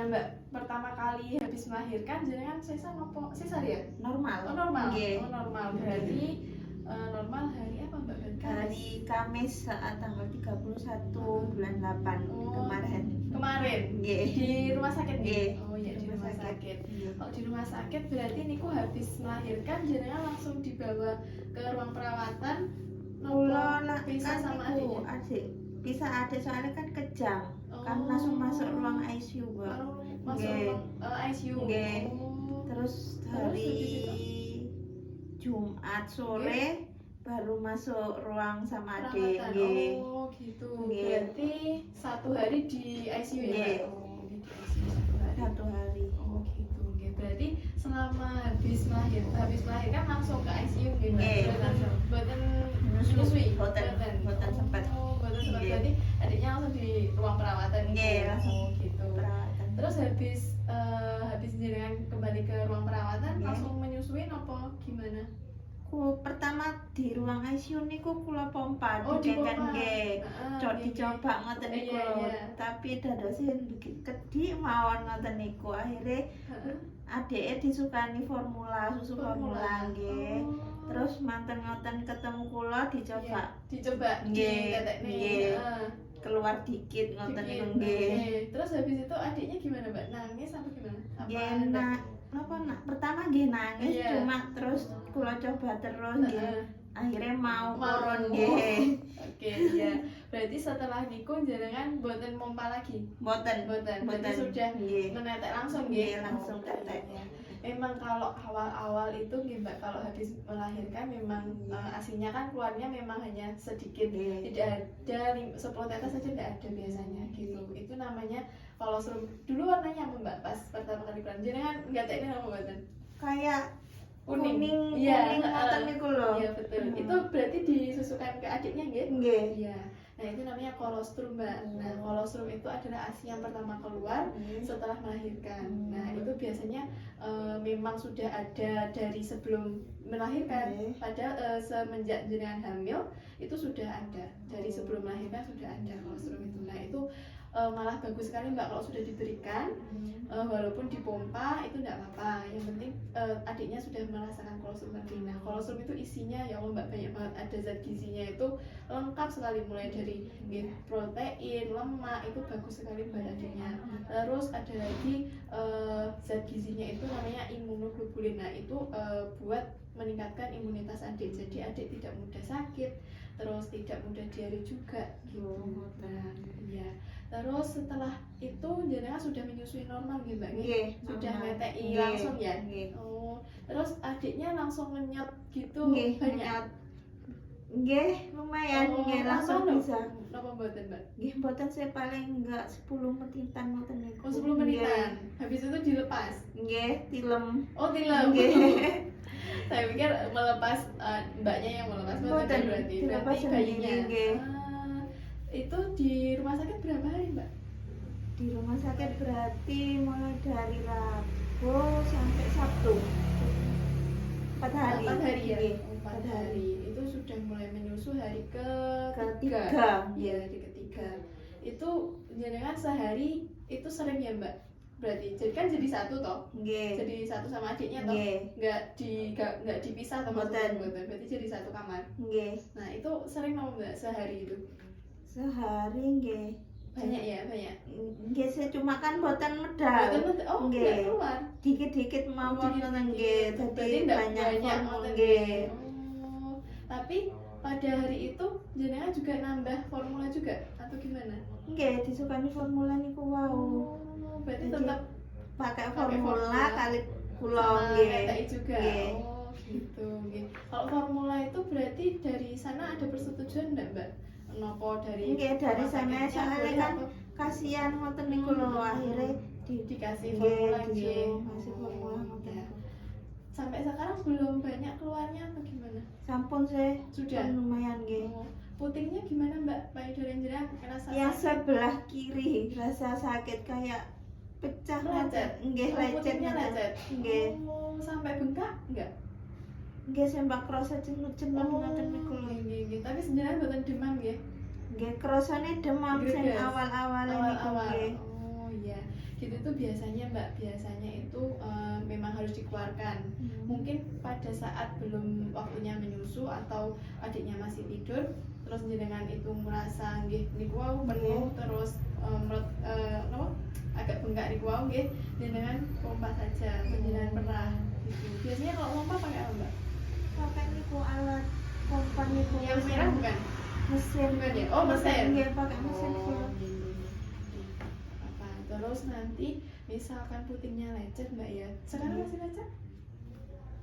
gimana Mbak? Pertama kali habis melahirkan jenengan sesar nopo? Sesar ya? Normal. Oh normal. Nggih. Oh normal. Berarti normal hari apa Mbak? Hari Kamis saat tanggal 31 bulan 8 kemarin. Kemarin? Nggih. Di rumah sakit Nggih. Oh iya di rumah sakit. Nggih. Kalau di rumah sakit berarti niku habis melahirkan jenengan langsung dibawa ke ruang perawatan. Kula Pisah kan sama niku adiknya? adik. Bisa adik soalnya kan kejang. Kan Oh. langsung masuk ruang ICU, Mbak. Masuk Nggih. ruang ICU. Nggih. Oh. Terus hari Jumat sore baru masuk ruang sama adik. Perawatan. Nggih. Oh gitu. Nggih. Berarti satu hari di ICU ya? Nggih. Mbak? Oh, di ICU Satu hari. Oh gitu. Nggih. Berarti selama habis melahirkan langsung ke ICU nggih, Mbak? Nggih, langsung. Boten Menyusui. Boten. Boten sempat. Oh, boten sempat. Nggih. Berarti adiknya langsung di ruang perawatan gitu. Nggih, langsung Oh gitu. perawatan. Terus habis jenengan kembali ke ruang perawatan Nggih. langsung menyusui apa gimana? Ku pertama di ruang ICU niku kula pompa Oh, dikengken dipompa. nggih. Heeh, nggih, Dicoba ngoten Iya, niku. iya. Tapi dadose kedik mawon ngoten niku. Akhire Heeh. adike disukani formula, susu formula nggih. Oh. Terus manten ngoten ketemu kula dicoba Iya, dicoba Nggih, ditetekne. nggih. Heeh. keluar dikit ngoten Dikit. niku nggih. Oke. Terus habis itu adiknya gimana, Mbak? Nangis apa gimana? Apa Nggih ada? nak napa nak pertama nggih nangis Iya. cuma terus kula coba terus nggih. Heeh. Akhirnya mau Mau. turun nggih. Oke, ya. Berarti setelah niku jenengan boten mompa lagi. Mboten. Boten. Berarti sudah nggih. menetek langsung Nggih, nggih. langsung Oh, tetek. iya. Memang kalau awal-awal itu nggih Mbak, kalau habis melahirkan memang asinya kan keluarnya memang hanya sedikit. Nggih. Tidak ada 10 tetes saja tidak ada biasanya gitu. Itu namanya kolostrum. Dulu warnanya apa Mbak pas pertama kali keluar? Jenengan enggak tekne apa mboten? Kayak Kuning. kuning Iya, ngoten niku lho. Iya betul. Hmm. Itu berarti disusukan ke adiknya nggih? Nggih. Iya. Nah, itu namanya kolostrum, Mbak. Nah, kolostrum itu adalah ASI yang pertama keluar setelah melahirkan. Nah, itu biasanya memang sudah ada dari sebelum melahirkan. Padahal semenjak jenengan hamil itu sudah ada. Dari sebelum melahirkan sudah ada kolostrum itu. Nah, itu malah bagus sekali Mbak kalau sudah diberikan. Walaupun dipompa itu tidak apa-apa. Yang penting adiknya sudah merasakan kolostrum tadi. Nah, kolostrum itu isinya ya Allah Mbak banyak banget. Ada zat gizinya itu lengkap sekali, mulai dari protein, lemak, itu bagus sekali buat adiknya. Terus ada lagi zat gizinya itu namanya imunoglobulin. Nah, itu buat meningkatkan imunitas adik. Jadi adik tidak mudah sakit, terus tidak mudah diare juga gitu. Nah, iya. Terus setelah itu jenengan sudah menyusui normal gitu Mbak? Nggih, Sudah normal. ngetek Nggih, langsung ya? nggih. Oh, terus adiknya langsung ngenyot gitu Nggih, banyak? ngenyot. Nggih, lumayan Oh, nggih langsung lama bisa. Napa mboten Mbak? Nggih, mboten saya paling enggak 10 menitan ngoten niku. Oh 10 menitan, habis itu dilepas? Nggih, tilem. Oh tilem? Nggih. Saya pikir melepas, mbaknya yang melepas Mboten, berarti dilepas bayinya. sendiri, nggih. Itu di rumah sakit berapa hari Mbak? Di rumah sakit berarti mulai dari Rabu sampai Sabtu. 4 hari. 4 hari ya? Nggih, 4 hari. Itu sudah mulai menyusu hari Ketiga. Iya, hari ketiga. Itu jenengan sehari itu sering ya Mbak? Berarti jadi kan jadi satu toh? Nggih. Jadi satu sama adiknya toh? Nggih. Nggak dipisah toh? Mboten. Mboten. Berarti jadi satu kamar. Nggih. Nah, itu sering mau Mbak sehari itu? Sehari nggih. Banyak ya, banyak. Nggih, saya cuma kan mboten medal. Mboten, oh, Nggih. nggak keluar. Dikit-dikit mawon ngoten nggih. Berarti Dadi nggak banyak ngoten ngoten nggih. nggih. Oh, tapi pada hari itu jenengan juga nambah formula juga atau gimana? Nggih, disukani formula niku wau. Oh, berarti Jadi, tetap pakai pakai formula kali kula sama nggih. TTI juga. Nggih. Oh, gitu nggih. Kalau formula itu berarti dari sana ada persetujuan enggak, Mbak? Nopo dari Nggih, dari rumah sana sakitnya soalnya boleh kan apa? kasihan ngoten niku lho akhirnya dikasih nggih, formula nggih. disuruh kasih formula Oh, ngoten ya. niku. Sampai sekarang belum banyak keluarnya atau gimana? Sampun saya Sudah. lumayan nggih. Oh, putingnya gimana Mbak? Payudara jenengan rasa Yang sakit? sebelah kiri rasa sakit kayak pecah Lecet? nggih Oh, lecet putingnya ngoten. lecet? Nggih. Oh, sampai bengkak enggak? Nggih sembah krasa cenut-cenut ngoten niku lho. nggih. Tapi sebenarnya bukan demam nggih. Nggih krasane demam sing Greges. awal-awale niku Awal-awal. nggih. Oh iya. gitu itu biasanya Mbak, biasanya itu memang harus dikeluarkan. Mungkin pada saat belum waktunya menyusu atau adiknya masih tidur, terus jenengan itu merasa nggih niku wau penuh terus agak bengkak niku wau nggih, jenengan pompa saja, jenengan perah gitu. Biasanya kalau pompa pakai apa Mbak? Pakai niku alat pompa niku Yang merah bukan? mesin Bukan ya? Oh mesin. Nggih, pakai mesin Oh, full. apa? Terus nanti misalkan putingnya lecet Mbak ya, sekarang masih lecet?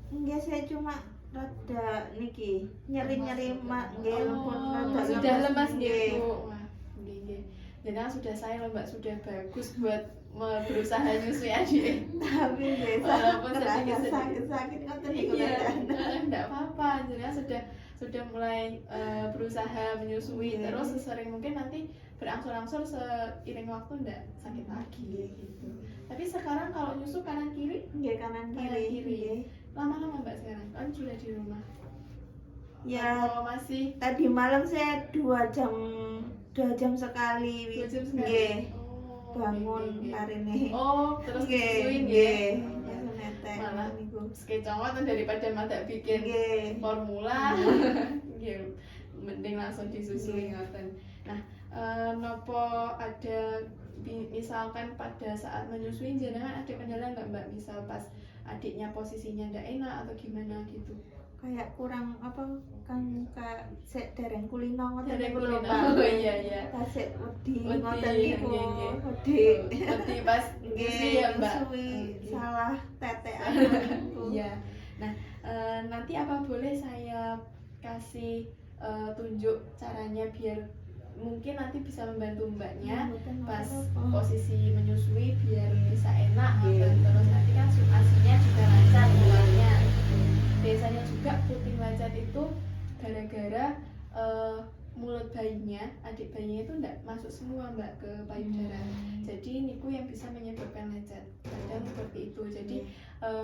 Enggak, saya cuma rada niki nyeri-nyeri mak nggih Oh, rada sudah lemas nggih. gitu. Wah, nggih. Jenengan sudah saya loh Mbak, sudah bagus buat berusaha nyusui adik. Tapi nggih Walaupun rada sedikit-sedikit. sakit-sakit ngoten niku Iya, rada. enggak apa-apa. Jenengan sudah mulai berusaha menyusui, Iya. terus sesering mungkin nanti berangsur-angsur seiring waktu enggak sakit lagi gitu. Tapi sekarang kalau nyusu kanan kiri Nggih, kanan Kanan kiri. kiri. Nggih. lama-lama Mbak sekarang? Kan sudah di rumah. Ya, Oh, masih tadi malam saya 2 jam sekali. 2 jam sekali. Nggih. Oh, Bangun nggih. karene. Oh, terus Nggih, disusuin nggih. nggih. Langsung netek Malah niku. sekecongot daripada mata bikin Nggih. formula. Nggih. Mending langsung disusui ngoten. Nah, nopo ada misalkan pada saat menyusui jenengan ada kendala nggak Mbak? Misal pas adiknya posisinya ndak enak atau gimana gitu? Kayak kurang apa kan kayak sik dereng kulino ngoten Dereng niku lho, kulino. Pak. Oh, iya, iya. Tasik wedi Wedi, ngoten niku. nggih, nggih. Wedi. Berarti pas nyusui ya Mbak? Nyusui Oke. salah tetekan niku. Iya. Nah, nanti apa boleh saya kasih tunjuk caranya biar mungkin nanti bisa membantu Mbaknya pas posisi menyusui biar bisa enak gitu. Terus nanti kan asinya juga lancar keluarnya. Biasanya juga puting lancar itu gara-gara mulut bayinya, adik bayinya itu enggak masuk semua Mbak ke payudara. Jadi niku yang bisa menyebabkan lecet. Kadang seperti itu. Jadi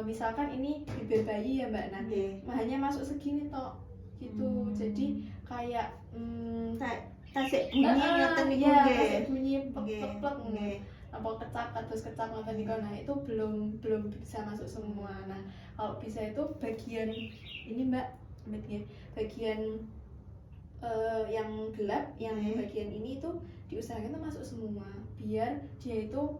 misalkan ini bibir bayi ya Mbak, nah hanya masuk segini tok gitu. Jadi kayak tasik bunyi ngoten niku ya, nggih. tasik bunyi Nggih. plek-plek Nggih. apa kecap atau kecap ngoten niku. Nah, itu belum bisa masuk semua. Nah, kalau bisa itu bagian ini Mbak, bagian yang gelap, yang bagian ini itu diusahakan itu masuk semua biar dia itu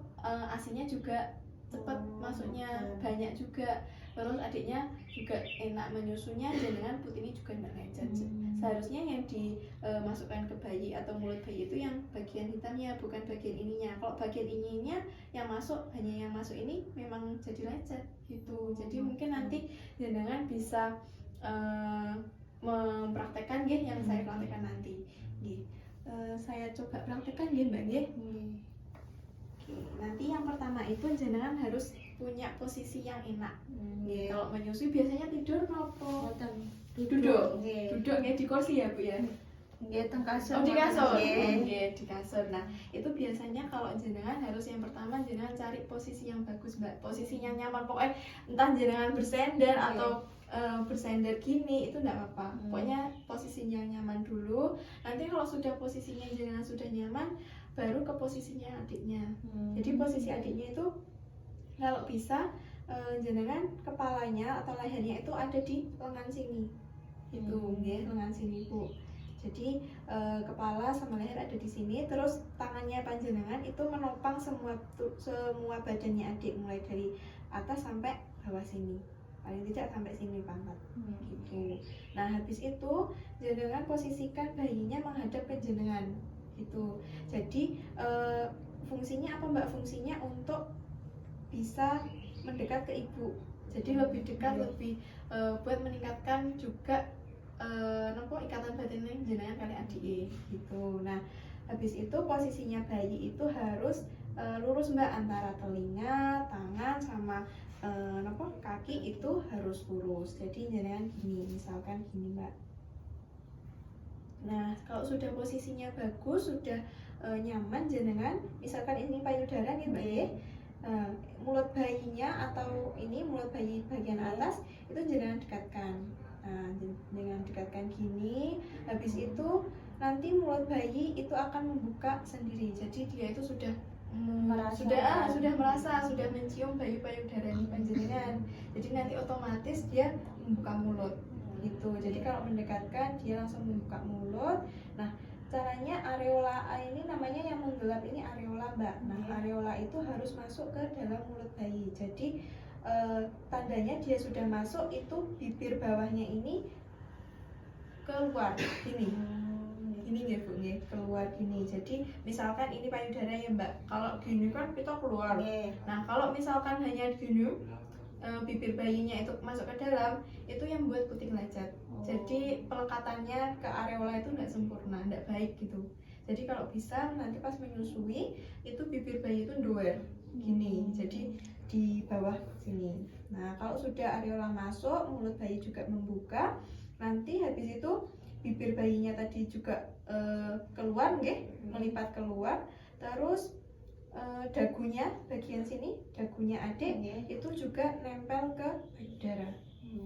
asinya juga cepat masuknya, banyak juga. Terus adiknya juga enak menyusunya, dengan putingnya juga enggak lecet. Seharusnya yang dimasukkan ke bayi atau mulut bayi itu yang bagian hitamnya, bukan bagian ininya. Kalau bagian ininya yang masuk, hanya yang masuk ini memang jadi lecet gitu. Jadi mungkin nanti jenengan bisa mempraktekkan nggih yang saya praktekkan nanti. Nggih. Saya coba praktekkan nggih Mbak nggih. Oke, nanti yang pertama itu jenengan harus punya posisi yang enak. Nggih, kalau menyusui biasanya tidur nopo? Duduk. Duduk nggih di kursi ya Bu ya. Nggih, teng kasur. Oh di kasur. Nggih. Nggih, di kasur. Nah, itu biasanya kalau jenengan harus yang pertama jenengan cari posisi yang bagus Mbak. Posisinya nyaman, pokoknya entah jenengan bersender atau bersender gini itu enggak apa-apa. Pokoknya posisinya nyaman dulu. Nanti kalau sudah posisinya jenengan sudah nyaman, baru ke posisinya adiknya. Jadi posisi adiknya itu kalau bisa jenengan kepalanya atau lehernya itu ada di lengan sini. Itu nggih, lengan sini Bu. Jadi kepala sama leher ada di sini, terus tangannya panjenengan itu menopang semua badannya adik mulai dari atas sampai bawah sini. Paling tidak sampai sini pantat. Gitu. Nah, habis itu jenengan posisikan bayinya menghadap ke jenengan. Gitu. Jadi fungsinya apa Mbak? Fungsinya untuk bisa mendekat ke ibu. Jadi lebih dekat, lebih buat meningkatkan juga ikatan batin jenengan kali adik gitu. Nah, habis itu posisinya bayi itu harus lurus Mbak, antara telinga, tangan sama kaki itu harus lurus. Jadi jenengan gini, misalkan gini Mbak. Nah, kalau sudah posisinya bagus, sudah nyaman jenengan, misalkan ini payudara nih Mbak ya. Mulut bayinya atau ini mulut bayi bagian atas itu jenengan dekatkan. Nah, dengan dekatkan gini, habis itu nanti mulut bayi itu akan membuka sendiri. Jadi dia itu sudah Merasa. sudah merasa, sudah mencium bayi payudara ini panjenengan. Jadi nanti otomatis dia membuka mulut gitu. Jadi kalau mendekatkan dia langsung membuka mulut. Nah, caranya areola A ini namanya yang menggelap ini areola, Mbak. Nah, areola itu harus masuk ke dalam mulut bayi. Jadi tandanya dia sudah masuk itu bibir bawahnya ini keluar gini. Ini ya Bu, nih keluar gini. Jadi misalkan ini payudara ya Mbak. Kalau gini kan kita keluar. Nah, kalau misalkan hanya gini bibir bayinya itu masuk ke dalam, itu yang buat puting lacet. Jadi pelekatannya ke areola itu nggak sempurna, nggak baik gitu. Jadi kalau bisa nanti pas menyusui itu bibir bayi itu doer gini. Jadi di bawah sini. Nah, kalau sudah areola masuk, mulut bayi juga membuka. Nanti habis itu bibir bayinya tadi juga keluar, melipat keluar. Terus dagunya bagian sini, dagunya adik itu juga nempel ke payudara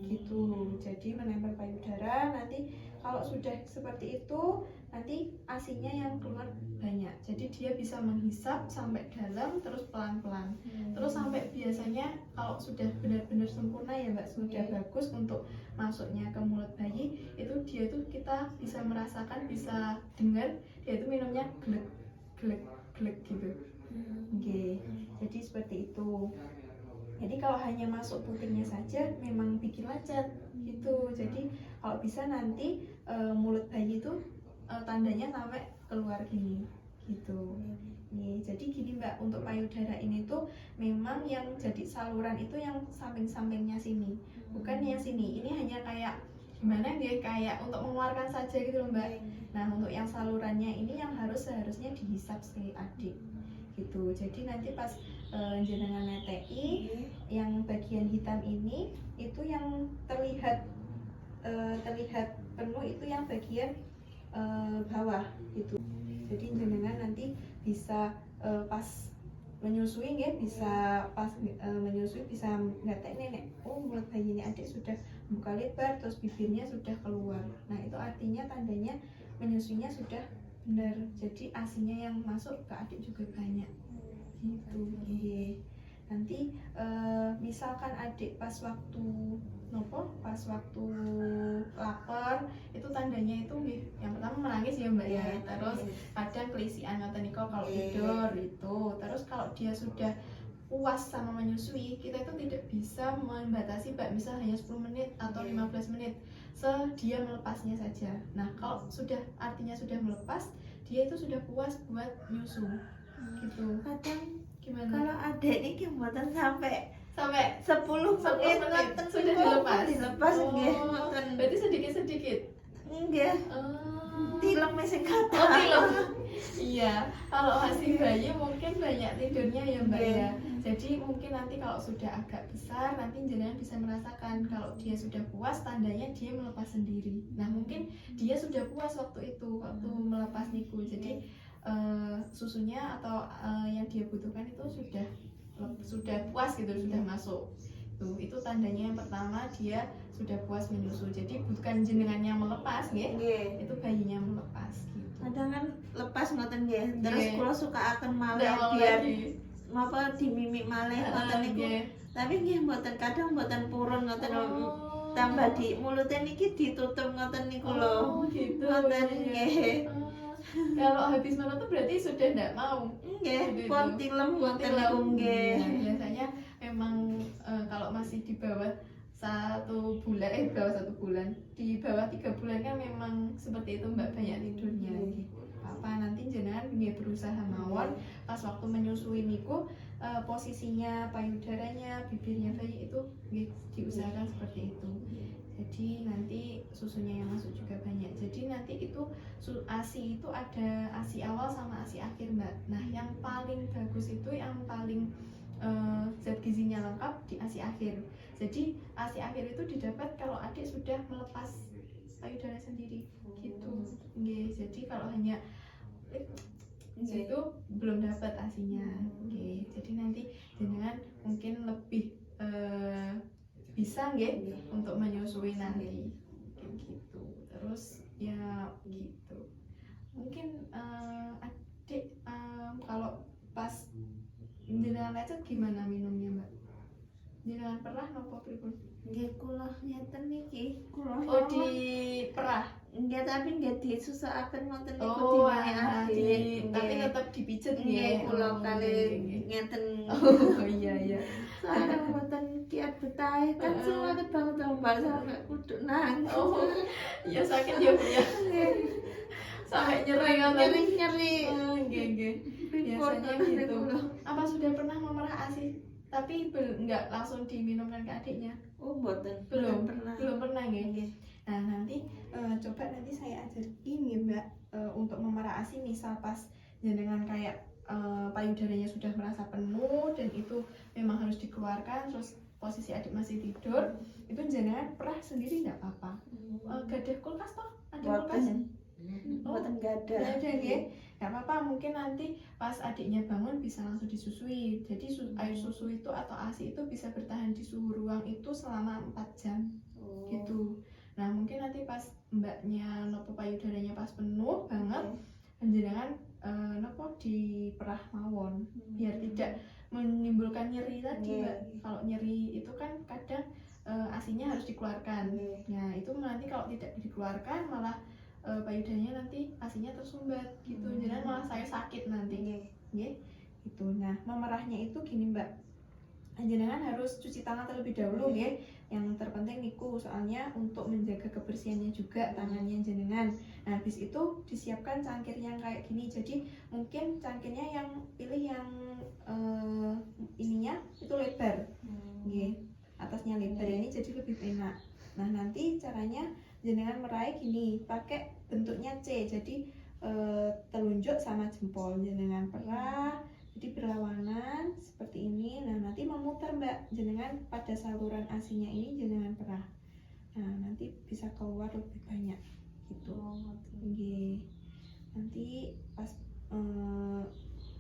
gitu. Jadi menempel payudara. Nanti kalau sudah seperti itu, nanti asinya yang keluar banyak. Jadi dia bisa menghisap sampai dalam terus pelan-pelan. Terus sampai biasanya kalau sudah benar-benar sempurna ya Mbak, sudah bagus untuk masuknya ke mulut bayi, itu dia tuh kita bisa merasakan, bisa dengar dia itu minumnya glek glek glek gitu. Jadi seperti itu. Jadi kalau hanya masuk putingnya saja memang bikin lacet gitu. Jadi kalau bisa nanti mulut bayi itu tandanya sampai keluar gini gitu. Jadi gini Mbak, untuk payudara ini tuh memang yang jadi saluran itu yang samping-sampingnya sini, bukan yang sini. Ini hanya kayak gimana ya, kayak untuk mengeluarkan saja gitu loh Mbak. Nah, untuk yang salurannya ini yang seharusnya dihisap si adik gitu. Jadi nanti pas jenengan netei yang bagian hitam ini itu yang terlihat penuh itu yang bagian bawah gitu. Jadi jenengan nanti bisa pas menyusui ya, bisa pas menyusui bisa ngetek nenek, oh mulut bayi ini adik sudah buka lebar terus bibirnya sudah keluar. Nah, itu artinya tandanya menyusuinya sudah benar. Jadi asinya yang masuk ke adik juga banyak gitu. Nanti misalkan adik pas waktu pas waktu lapar itu tandanya itu yang pertama menangis ya Mbak ya, terus kadang kelisian atau niko kalau tidur itu. Terus kalau dia sudah puas sama menyusui, kita itu tidak bisa membatasi Mbak, misal hanya 10 menit atau 15 menit, dia melepasnya saja. Nah, kalau sudah artinya sudah melepas, dia itu sudah puas buat nyusu gitu. Kadang gimana? Kalau ada ini kebuatan sampai 10 menit sudah dilepas. Berarti sedikit-sedikit. Enggak. Tilem sing kata. Tilem. Iya, kalau masih bayi mungkin banyak tidurnya ya Mbak ya. Jadi mungkin nanti kalau sudah agak besar nanti jenengan bisa merasakan kalau dia sudah puas, tandanya dia melepas sendiri. Nah, mungkin dia sudah puas waktu itu, waktu melepas niku. Jadi susunya atau yang dia butuhkan itu sudah puas gitu, sudah masuk. Itu tandanya yang pertama dia sudah puas menyusu. Jadi bukan jenengan yang melepas itu bayinya melepas gitu. Kadang kan lepas ngoten nggih. Terus kula suka akan malih biar ngapa dimimik malih ngoten niku. Tapi nggih mboten, kadang mboten purun ngoten. Tambah di mulutnya niki ditutup ngoten niku lho. Gitu. Ngoten nggih. Kalau habis makan tuh berarti sudah tidak mau. Nggih, pon tilem ngoten niku nggih. Biasanya memang kalau masih di bawah 1 bulan, di bawah 3 bulan kan memang seperti itu Mbak, banyak tidurnya gitu. Apa nanti jenengan berusaha mawon pas waktu menyusui niku posisinya payudaranya, bibirnya bayi itu diusahakan seperti itu. Jadi nanti susunya yang masuk juga banyak. Jadi nanti itu ASI itu ada ASI awal sama ASI akhir Mbak. Nah, yang paling bagus itu yang paling zat gizinya lengkap di ASI akhir. Jadi ASI akhir itu didapat kalau adik sudah melepas payudara sendiri gitu. Jadi kalau hanya itu belum dapat ASInya. Jadi nanti jenengan mungkin lebih bisa untuk menyusui nanti gitu. Terus ya gitu. Mungkin adik kalau pas jenengan lecet gimana minumnya Mbak? Jenengan perah napa pripun? Nggih kula ngeten niki. Kula Oh di perah. nggih tapi nggih disusahaken ngoten niku Oh, adik. tapi tetap dipijet nggih nggih. kula Oh, kali nggih. ngeten. Oh iya iya. Soalnya mboten kiat betah kan semangat banget Mbak sampai kudu nangis. Oh iya sakit ya Bu ya. Sampai nyeri ngoten. Nyeri. Nggih nggih. Biasanya gitu. Apa sudah pernah memerah ASI? Tapi enggak langsung diminumkan ke adiknya? Oh mboten. Belum pernah. Belum pernah nggih. Nggih. Nah nanti coba nanti saya ajarin ya Mbak untuk memerah ASI misal pas jenengan kayak payudaranya sudah merasa penuh dan itu memang harus dikeluarkan terus posisi adik masih tidur itu jenengan perah sendiri nggak apa-apa. Gadah kulkas toh? Ada kulkas? Mboten gak ada. Nggak ada nggih. Nggak apa-apa mungkin nanti pas adiknya bangun bisa langsung disusui. Jadi air susu itu atau ASI itu bisa bertahan di suhu ruang itu selama 4 jam gitu. Nah mungkin nanti pas mbaknya nopo payudaranya pas penuh banget jenengan nopo diperah mawon biar tidak menimbulkan nyeri tadi Mbak. Kalau nyeri itu kan kadang ASINya harus dikeluarkan. Nah itu nanti kalau tidak dikeluarkan malah payudaranya nanti ASINya tersumbat gitu. Jenengan malah saya sakit nanti. Nggih. Gitu. Nah memerahnya itu gini Mbak. Jenengan harus cuci tangan terlebih dahulu nggih. Yang terpenting niku soalnya untuk menjaga kebersihannya juga tangannya jenengan. Nah habis itu disiapkan cangkir yang kayak gini. Jadi mungkin cangkirnya yang pilih yang ininya itu lebar, nggih. Atasnya lebar ini jadi lebih enak. Nah nanti caranya jenengan meraih gini, pakai bentuknya C. Jadi telunjuk sama jempol jenengan perah. Jadi berlawanan seperti ini. Nah nanti memutar Mbak jenengan pada saluran ASINya ini jenengan perah. Nah nanti bisa keluar lebih banyak gitu. Nggih. Nanti pas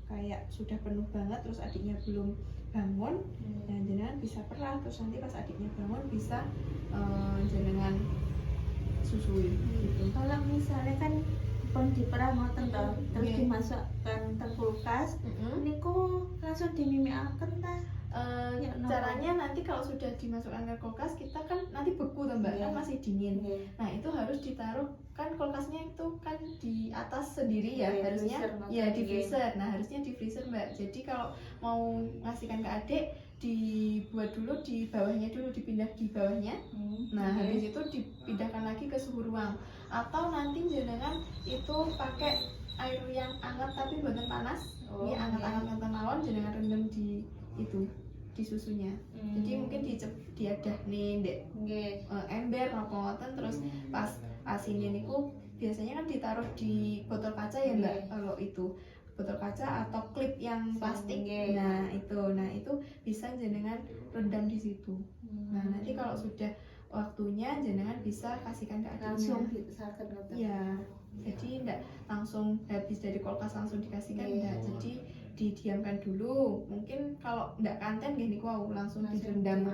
kayak sudah penuh banget terus adiknya belum bangun, nah jenengan bisa perah terus nanti pas adiknya bangun bisa jenengan susui gitu. Kalau misalnya kan pun diperah ngoten to, terus dimasukkan ke kulkas, niku langsung dimimiaken ta? Caranya nanti kalau sudah dimasukkan ke kulkas kita kan nanti beku tuh Mbak, kan masih dingin. Nah itu harus ditaruh, kan kulkasnya itu kan di atas sendiri ya, harusnya ya di freezer. Nah harusnya di freezer Mbak. Jadi kalau mau ngasihkan ke adik dibuat dulu di bawahnya dulu, dipindah di bawahnya. Nah habis itu dipindahkan lagi ke suhu ruang. Atau nanti jenengan itu pakai air yang hangat tapi buatan panas. Ini hangat-hangat ngoten mawon jenengan rendam di itu di susunya. Jadi mungkin diadah nih ndek ember napa ngoten terus pas asinnya niku biasanya kan ditaruh di botol kaca ya Mbak. Kalau itu botol kaca atau klip yang plastik. Nah itu bisa jenengan rendam di situ. Nah nanti kalau sudah waktunya jenengan bisa kasihkan ke adiknya. Langsung dipisahkan ngoten. Iya. Jadi enggak langsung habis dari kulkas langsung dikasihkan enggak. Jadi didiamkan dulu. Mungkin kalau enggak kanten gini wow langsung direndam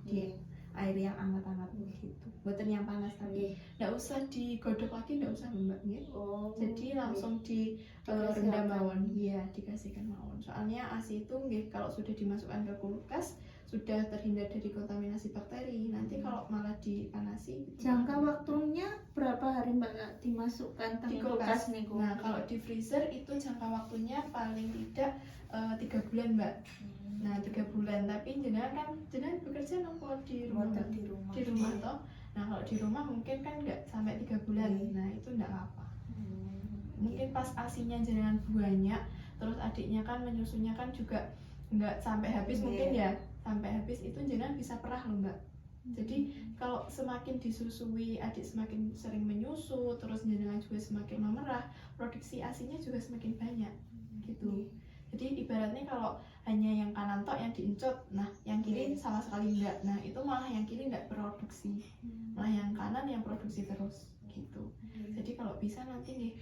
di air yang hangat-hangat gitu. Buatan yang panas tadi. Enggak usah digodok lagi, enggak usah Mbak nggih. Jadi langsung direndam mawon. Iya, dikasihkan mawon. Soalnya ASI itu nggih kalau sudah dimasukkan ke kulkas sudah terhindar dari kontaminasi bakteri. Nanti kalau malah dipanasi jangka waktunya berapa hari Mbak dimasukkan di kulkas niku? Nah kalau di freezer itu jangka waktunya paling tidak 3 bulan Mbak. Nah 3 bulan, tapi jenengan bekerja nopo di rumah? Di rumah toh. Nah kalau di rumah mungkin kan nggak sampai 3 bulan. Nah itu nggak apa. Mungkin pas ASINya jenengan banyak, terus adiknya kan menyusunya kan juga nggak sampai habis mungkin ya. Sampai habis itu jenengan bisa perah loh Mbak. Jadi kalau semakin disusui adik semakin sering menyusu, terus jenengan juga semakin memerah, produksi ASINya juga semakin banyak gitu. Jadi ibaratnya kalau hanya yang kanan tok yang diencot, nah yang kiri sama sekali enggak. Nah itu malah yang kiri enggak produksi, malah yang kanan yang produksi terus gitu. Jadi kalau bisa nanti nih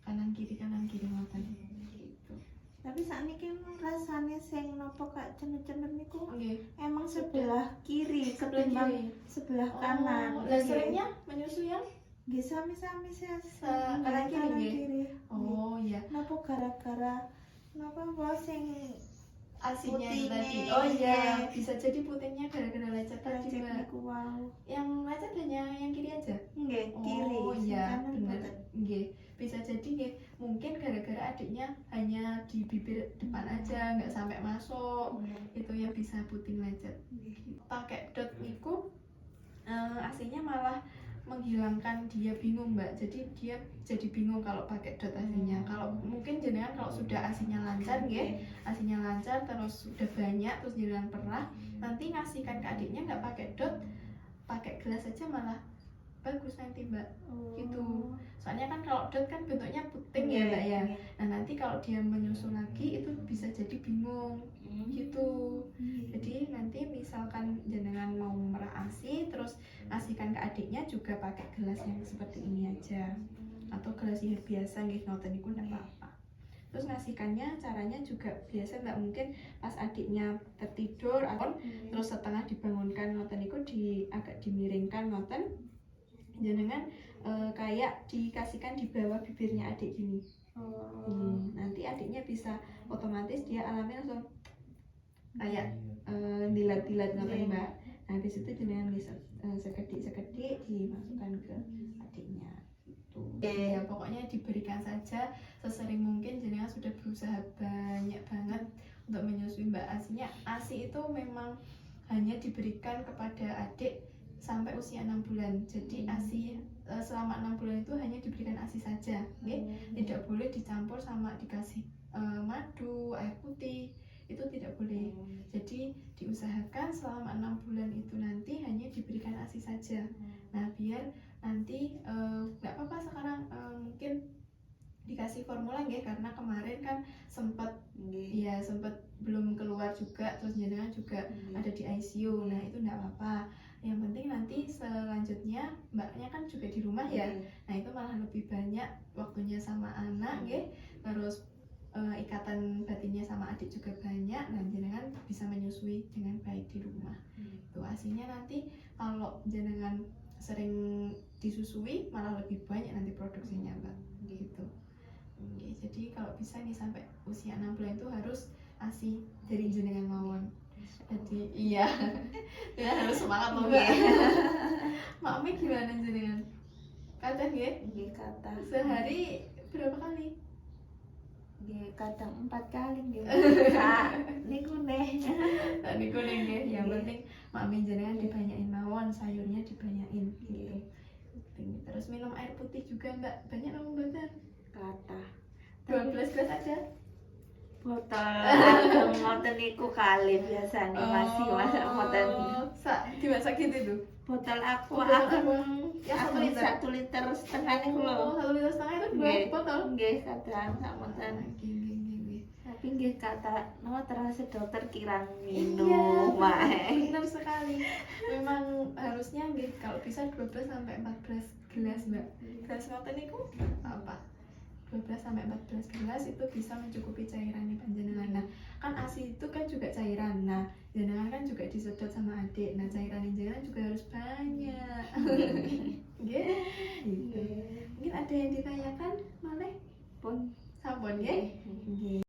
kanan kiri ngoten gitu. Tapi saat ini rasanya sing nopo kak cenut-cenut niku emang sebelah kiri ketimbang sebelah kanan. Lah seringnya menyusu yang nggih sami-sami kanan kiri. Oh iya. Nopo gara-gara nopo sing asinya itu Putihnya, tadi. Oh iya, iya. bisa jadi putihnya gara-gara lecet tadi Lecet Mbak. niku wau. Yang lecet hanya yang kiri aja. Nggih, kiri. Oh sing iya, kanan bener. mboten. Nggih, bisa jadi nggih. Mungkin gara-gara adiknya hanya di bibir depan aja, nggak sampai masuk. Itu yang bisa puting lecet. Pakai dot niku aslinya malah menghilangkan dia bingung Mbak. Jadi dia jadi bingung kalau pakai dot aslinya. Kalau mungkin jenengan kalau sudah asinya lancar nggih, asinya lancar terus sudah banyak terus jenengan pernah nanti ngasihkan ke adiknya nggak pakai dot, pakai gelas aja malah bagus nanti Mbak. Gitu. Soalnya kan kalau dot kan bentuknya puting ya Mbak ya. Nah nanti kalau dia menyusul lagi itu bisa jadi bingung gitu. Jadi nanti misalkan jenengan mau merah ASI terus ngasihkan ke adiknya juga pakai gelas yang seperti ini aja atau gelas yang biasa nggih ngoten niku ndak apa-apa. Terus ngasihkannya caranya juga biasa, nggak mungkin pas adiknya tertidur atau terus setengah dibangunkan ngoten niku agak dimiringkan ngoten. Jenengan kayak dikasihkan di bawah bibirnya adik gini. Nanti adiknya bisa otomatis dia alami langsung kayak dilat-dilat ngoten Mbak. Nah habis itu jenengan bisa sekedik-sekedik dimasukkan ke adiknya gitu. Ya pokoknya diberikan saja sesering mungkin. Jenengan sudah berusaha banyak banget untuk menyusui Mbak. Aslinya ASI itu memang hanya diberikan kepada adik sampai usia 6 bulan. Jadi ASI selama 6 bulan itu hanya diberikan ASI saja, okay? Tidak boleh dicampur sama dikasih madu, air putih, itu tidak boleh. Jadi diusahakan selama 6 bulan itu nanti hanya diberikan ASI saja. Nah biar nanti nggak apa-apa sekarang mungkin dikasih formula nggih, karena kemarin kan sempat ya sempat belum keluar juga, terus jenengan juga ada di ICU. Nah itu nggak apa-apa. Yang penting nanti selanjutnya mbaknya kan juga di rumah ya. Nah itu malah lebih banyak waktunya sama anak nggih. Terus ikatan batinnya sama adik juga banyak. Nah jenengan bisa menyusui dengan baik di rumah. Itu aslinya nanti kalau jenengan sering disusui malah lebih banyak nanti produksinya Mbak gitu. Oke, jadi kalau bisa nih sampai usia 6 bulan itu harus ASI dari jenengan mawon. Jadi iya, ya harus semangat loh Mbak. Mami gimana jenengan? Kadang ya? Kata. Sehari berapa kali? Kadang 4 kali nggih. Niku neh. Tak niku nggih. Yang penting mami jenengan dibanyain mawon, sayurnya dibanyain gitu. Terus minum air putih juga Mbak. Banyak minum mboten? Kata 12 gelas aja. Botol ngoten niku kali biasane masih masak ngoten. Dimasak gitu tuh. Botol aku Ya 1 liter. 1 liter setengah niku lho. 1 liter setengah itu 2 botol. Nggih, kadang sak ngoten. Tapi nggih kata terasa dokter kirang minum wae. Benar sekali. Memang harusnya nggih kalau bisa 12 sampai 14 gelas Mbak. Gelas ngoten niku apa? 12 sampai 14 gelas itu bisa mencukupi cairan panjenengan. Nah, kan ASI itu kan juga cairan. Nah, jenengan kan juga disedot sama adik. Nah, cairan jenengan juga harus banyak. Nggih. Gitu. Mungkin ada yang ditanyakan, Maleh? Pun Sampun nggih? Nggih.